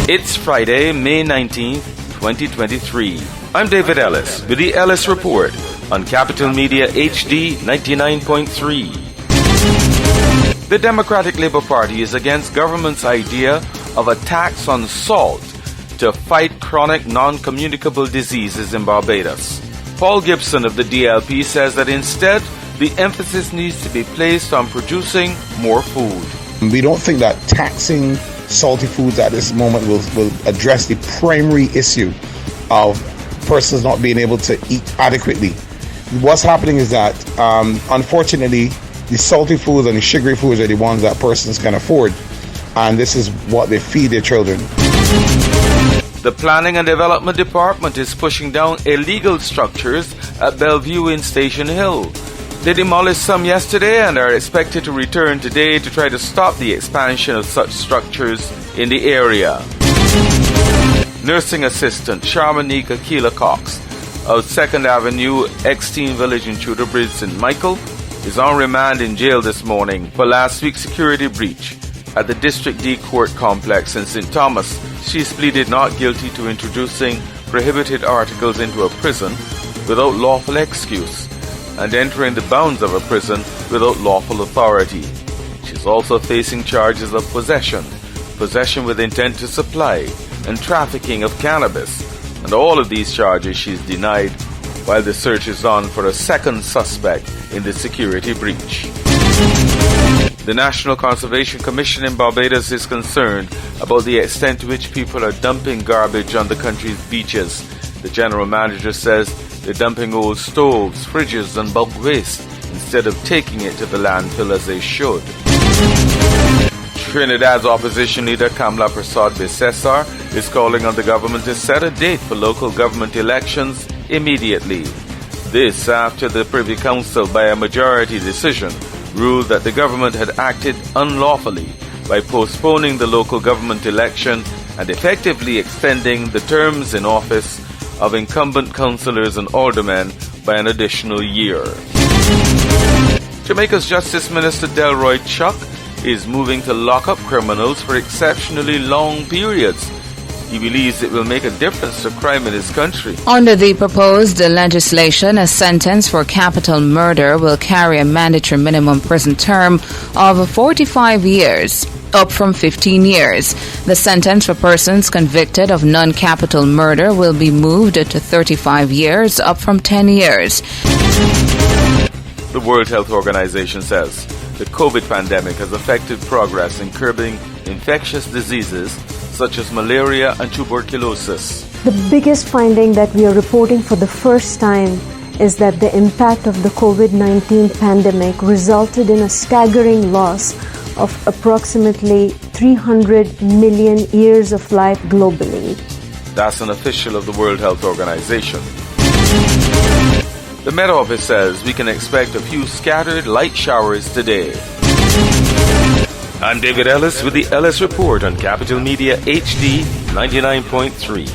It's Friday, May 19th, 2023. I'm David Ellis with the Ellis Report on Capital Media HD 99.3. The Democratic Labour Party is against government's idea of a tax on salt to fight chronic non-communicable diseases in Barbados. Paul Gibson of the DLP says that instead, the emphasis needs to be placed on producing more food. We don't think that taxing salty foods at this moment will address the primary issue of persons not being able to eat adequately. What's happening is that, unfortunately, the salty foods and the sugary foods are the ones that persons can afford, and this is what they feed their children. The Planning and Development Department is pushing down illegal structures at Bellevue in Station Hill. They demolished some yesterday and are expected to return today to try to stop the expansion of such structures in the area. Nursing assistant Sharmanique Akila Cox of 2nd Avenue, Exteen Village in Tudor Bridge, St. Michael, is on remand in jail this morning for last week's security breach at the District D Court complex in St. Thomas. She's pleaded not guilty to introducing prohibited articles into a prison without lawful excuse and entering the bounds of a prison without lawful authority. She's also facing charges of possession with intent to supply, and trafficking of cannabis. And all of these charges she's denied while the search is on for a second suspect in the security breach. The National Conservation Commission in Barbados is concerned about the extent to which people are dumping garbage on the country's beaches. The general manager says they're dumping old stoves, fridges and bulk waste instead of taking it to the landfill as they should. Trinidad's opposition leader Kamla Persad-Bissessar is calling on the government to set a date for local government elections immediately. This after the Privy Council, by a majority decision, ruled that the government had acted unlawfully by postponing the local government election and effectively extending the terms in office of incumbent councillors and aldermen by an additional year. Jamaica's Justice Minister Delroy Chuck is moving to lock up criminals for exceptionally long periods. He believes it will make a difference to crime in his country. Under the proposed legislation, a sentence for capital murder will carry a mandatory minimum prison term of 45 years, up from 15 years. The sentence for persons convicted of non-capital murder will be moved to 35 years, up from 10 years. The World Health Organization says the COVID pandemic has affected progress in curbing infectious diseases such as malaria and tuberculosis. The biggest finding that we are reporting for the first time is that the impact of the COVID-19 pandemic resulted in a staggering loss of approximately 300 million years of life globally. That's an official of the World Health Organization. The Met Office says we can expect a few scattered light showers today. I'm David Ellis with the Ellis Report on Capital Media HD 99.3.